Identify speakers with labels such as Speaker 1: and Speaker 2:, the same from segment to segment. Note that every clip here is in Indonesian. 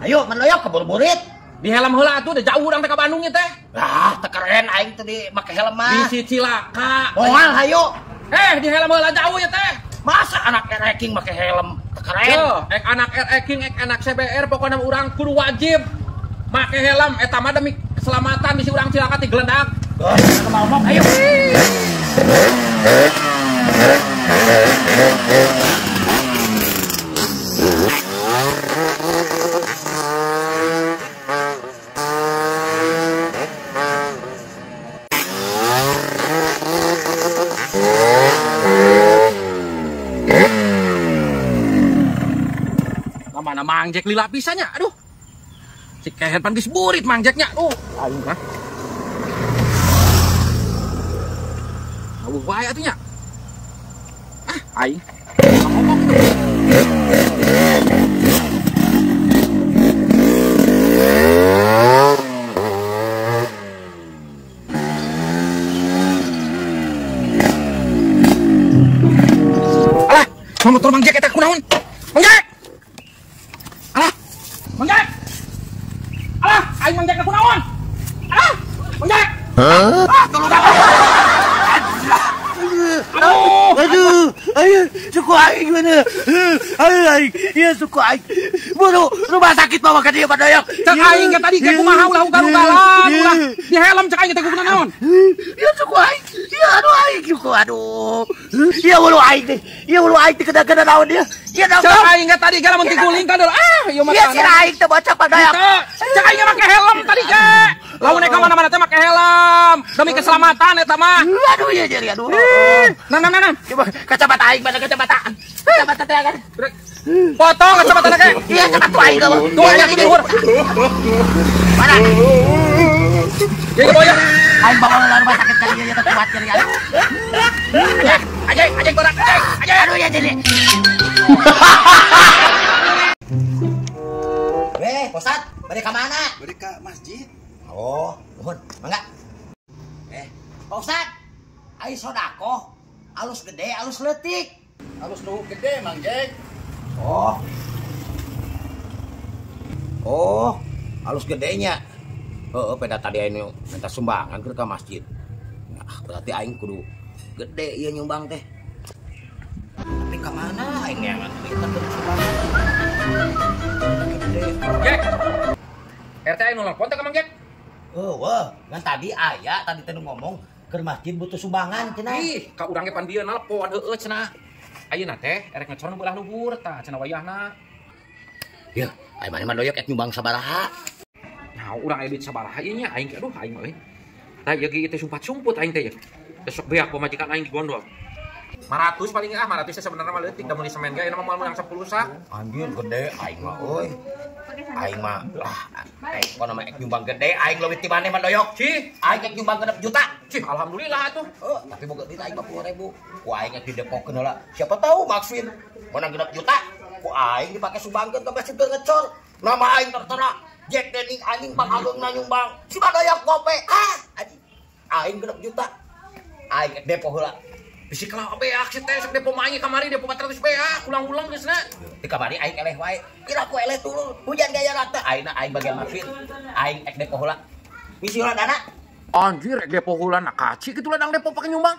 Speaker 1: Ayo Mandoyok keburu burit.
Speaker 2: Di helm heula atuh da jauh urang teh ka Bandung teh.
Speaker 1: Lah, teu keren aing teh di make helm mah.
Speaker 2: Bisi cilaka.
Speaker 1: Moal hayu.
Speaker 2: Di helm heula jauh ya teh.
Speaker 1: Masa anak ranking make helm teu keren?
Speaker 2: Yo, anak ranking anak CBR pokoknya urang kudu wajib make helm eta mah demi keselamatan bisi urang cilaka ti geledak.
Speaker 1: Ngomong ayo.
Speaker 2: Mana mangjek lila pisahnya, aduh. Si kehet pan geus burit mangjeknya, aduh. Aing mah. Aweuh wae atuh nya. Aing. Ngomong tuh. Alah, motor mangjek eta kunaon? Mangjek! Mangjek! Alah, aing mangjek ka kunaon? Alah, mangjek! Tolong aku.
Speaker 1: Ayo, suku aing mana? Aing, iya suku aing. Buru, rumah sakit bawa ke dia Mandoyok.
Speaker 2: Cek aing ge tadi ge kumaha ulah ugal-ugalan, ulah di helm cek aing teh kudu naon?
Speaker 1: Iya suku aing. Iya aduh aing suku aduh. Iya bulu aing teh. Iya bulu aing teh kena naon dia. Iya naon.
Speaker 2: Cek aing ge tadi ge lamun tiguling ka deul. Ieu mah.
Speaker 1: Iya si aing teh bocah Mandoyok.
Speaker 2: Cek aing ge make helm tadi ge. Lamun eka mana-mana teh make helm demi keselamatan eta mah.
Speaker 1: Aduh iya jadi aduh.
Speaker 2: Nah.
Speaker 1: Coba kacamata aing mana kacamata. Kacamata teh kan.
Speaker 2: Foto kacamata teh.
Speaker 1: Iya kacamata aing kamu.
Speaker 2: Tuh aya di luhur.
Speaker 1: Mana?
Speaker 2: Ye boya.
Speaker 1: Aing bawa ke rumah sakit kali dia teh kuat kali aing. Ajeng berat ajeng. Aduh ya jadi. Weh, Ustad, balik ke mana?
Speaker 3: Balik ke masjid.
Speaker 1: Oh, nuhun, mangga. Pak Ustad, aing sodako, alus gede, alus leutik.
Speaker 3: Halus nu gede mangjek.
Speaker 1: Oh, alus gedenya. Peda tadi aing minta sumbangan ke masjid. Nah, berarti aing kudu gede ieu nyumbang teh. Tapi ke mana aing yang minta sumbangan? Gede.
Speaker 2: Gek. RT anu nelpon teh ka Mang Gek.
Speaker 1: Wah, kan tadi teh ngomong ke masjid butuh sumbangan cenah.
Speaker 2: Ih, ka urang ge pan dieu nelpon heueuh cenah. Ayeuna teh erek ngecor nu belah luhur tah cenah wayahna.
Speaker 1: Ya, aing mah Mandoyok ek nyumbang sabaraha?
Speaker 2: Nah, urang aya duit sabaraha ieu nya aing aduh aing mah euy. Tah ieu ge teh sumput-sumput aing teh ya. Besok beak pamajikan aing di gondol. 500 paling 500 teh sebenarnya mah leutik da mun semen ge ayeuna mah moal menang 10 sak.
Speaker 1: Anjir gede aing mah euy. Aing mah aing kono mah ek nyumbang gede aing leuwih ti maneh Mandoyok.
Speaker 2: Cih,
Speaker 1: Aing ek nyumbang 6 juta.
Speaker 2: cih alhamdulillah atuh.
Speaker 1: Tapi boga duit aing mah 10.000. Ku aing ek didepokeun heula. Siapa tahu maksud menang 6 juta. Ku aing dipake sumbangkeun ka masjid ngecor. Nama aing tertera Jack Dening anjing Bang Agung nyumbang. Si Mandoyok gope. Anjing. Aing 6 juta. Aing ek depo heula.
Speaker 2: Bisi kalau beak si teh sok depo mangi kamari depo 400 beak ulang-ulang geusna.
Speaker 1: Di kamari aing eleh wae. Kira ku eleh dulu. Hujan gaya rata. Aina aing bagian mafin. Aing ek depo heula. Misi heula dana.
Speaker 2: Anjir rek depo heula na kaci kitu ladang depo pake nyumbang.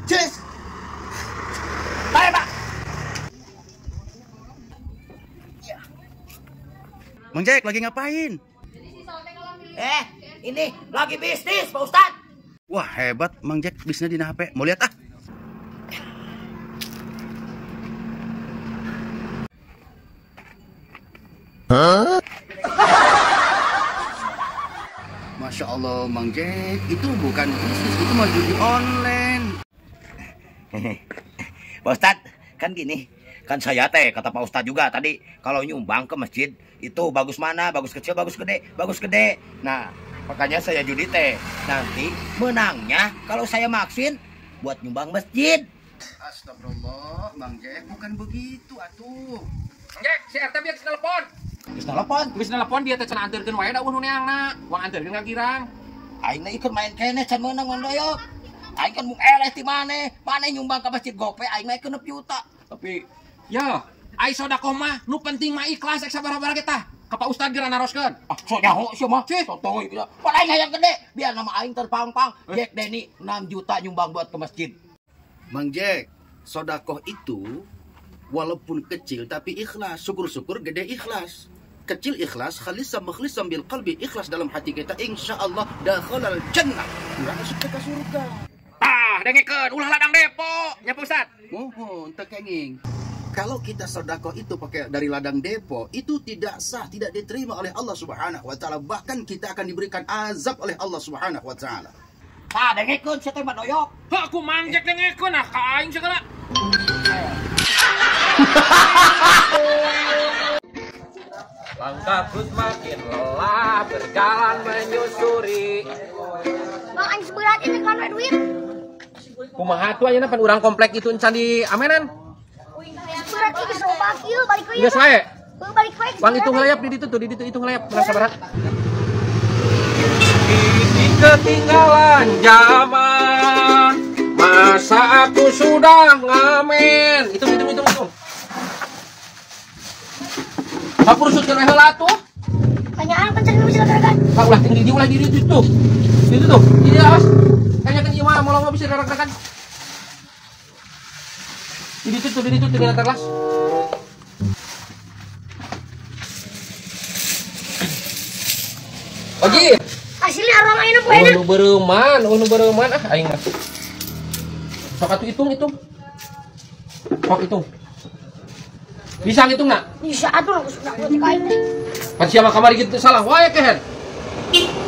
Speaker 1: Cus. Bae, Pak.
Speaker 3: Mangjek lagi ngapain?
Speaker 1: Ini lagi bisnis, Pak Ustad.
Speaker 3: Wah, hebat Mangjek bisnisnya di HP. Mau lihat ah? Masya Allah, Mangjek, itu bukan bisnis, itu mah judi online.
Speaker 1: Pak Ustad, kan gini. Kan saya teh, kata Pak Ustad juga tadi, kalau nyumbang ke masjid, itu bagus mana, bagus kecil, bagus gede. Nah, makanya saya judi teh. Nanti menangnya kalau saya maksin buat nyumbang masjid.
Speaker 3: Astagfirullah, Mangjek, bukan begitu atuh.
Speaker 2: Mangjek, si RT biar telepon. Geus telepon dia teh cenah anterkeun wae da ulun neangna. Uang anterkeun ka Girang.
Speaker 1: Aing na ikut main kene can meunang Mandoyok. Aing kan mung eleh ti maneh nyumbang ka masjid gope aing mah 6 juta.
Speaker 2: Tapi ya, Ai sodakoh mah nu penting mah ikhlas ek sabaraha kita. Ka Pak Ustad geura naroskeun.
Speaker 1: Ah, sok nyaho sia mah. Totoy bisa. Padahal yang gede, biar nama aing terpang-pang. Jack Denny 6 juta nyumbang buat ke masjid.
Speaker 3: Mang Jack, sodakoh itu walaupun kecil tapi ikhlas. Syukur-syukur gede ikhlas. Kecil ikhlas, khalisam mukhlisam bil qalbi, ikhlas dalam hati kita, insyaallah dakhalal jannah. Masuk ke surga.
Speaker 2: Tah, dengekeun ulah ladang depo, nya Pak Ustad.
Speaker 3: Mohon tekenging. Kalau kita sedekah itu pakai dari ladang depo, itu tidak sah, tidak diterima oleh Allah Subhanahu wa taala. Bahkan kita akan diberikan azab oleh Allah Subhanahu wa taala.
Speaker 1: Tah, dengekeun sia teh mah doyok.
Speaker 2: Ha, aku mangjek dengekeun ah ka aing segala. Langkahku semakin lelah berjalan menyusuri.
Speaker 4: Bang, aing seberat itu kan duit.
Speaker 2: Kumaha tuh ayeuna pan urang komplek itu encan di amenan.
Speaker 4: Seberat itu sobak ieu balik ke ieu.
Speaker 2: Geus wae.
Speaker 4: Balik wae.
Speaker 2: Bang itu ngelayap di ditu tuh, di ditu itu ngelayap urang sabaraha. Kini ketinggalan zaman, masa aku sudah ngamen. Itu. Kapur sut kena heula tuh.
Speaker 4: Tanyaan pencet bisa gerakan.
Speaker 2: Pak ulah tinggi di ulah di itu tuh. Itu tuh. Ini awas. Tanyakan ieu mah mau bisa gerakan. Di itu tuh di atas. Oji.
Speaker 4: Hasilnya aroma ini poe.
Speaker 2: Nu beureman ah aing mah. Sok atuh hitung. Sok hitung. Bisa ngitung nak?
Speaker 4: Bisa atuh aku sudah buat kain teh.
Speaker 2: Pan siapa kamari gitu salah wae kehen.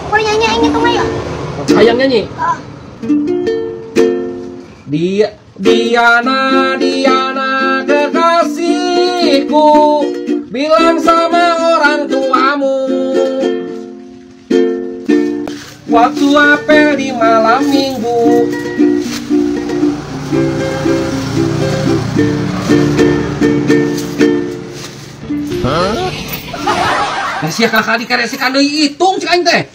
Speaker 4: Kok nyanyi aing ngitung aja?
Speaker 2: Hayang nyanyi.
Speaker 4: Ah.
Speaker 2: Diana kekasihku, bilang sama orang tuamu waktu apel di malam minggu. Sia kakak dikaresikeun deui hitung cik aing teh.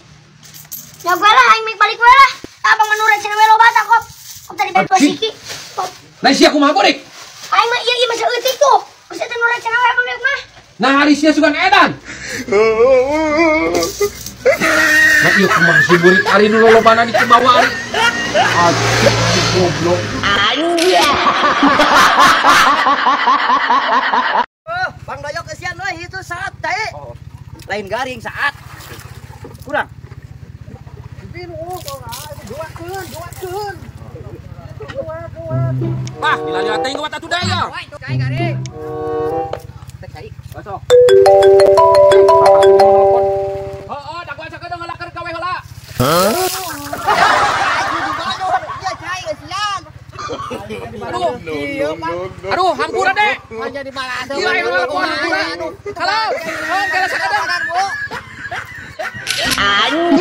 Speaker 4: Ya gue lah aing mik balik we lah. Abang menurut cenah we loba tak kop. Kop tadi balik posisi.
Speaker 2: Nah sia kumaha bodik?
Speaker 4: Aing mah ieu mah seutik tuh. Geus teh nurut cenah we abang mah.
Speaker 2: Nah hari sia sugan edan. Nah ieu kumaha si burik ari nu lolobana di Cibawa ari. Aduh goblok.
Speaker 1: Bang doyok kesian euy itu saat teh. Lain garing saat. Kurang.
Speaker 2: Wah, dilaliat teh ngeuwat atuh daya.
Speaker 1: Cai garing. Teh cai. Basok.
Speaker 2: Heeh, da gua sakedeung ngelaker ka we heula.
Speaker 1: Iya cai kesian.
Speaker 2: Aduh, hampura deh.
Speaker 1: Aja di mana ada.
Speaker 2: Iya, hampura. Halo. Hong, kala sakedeung.
Speaker 4: Anjing.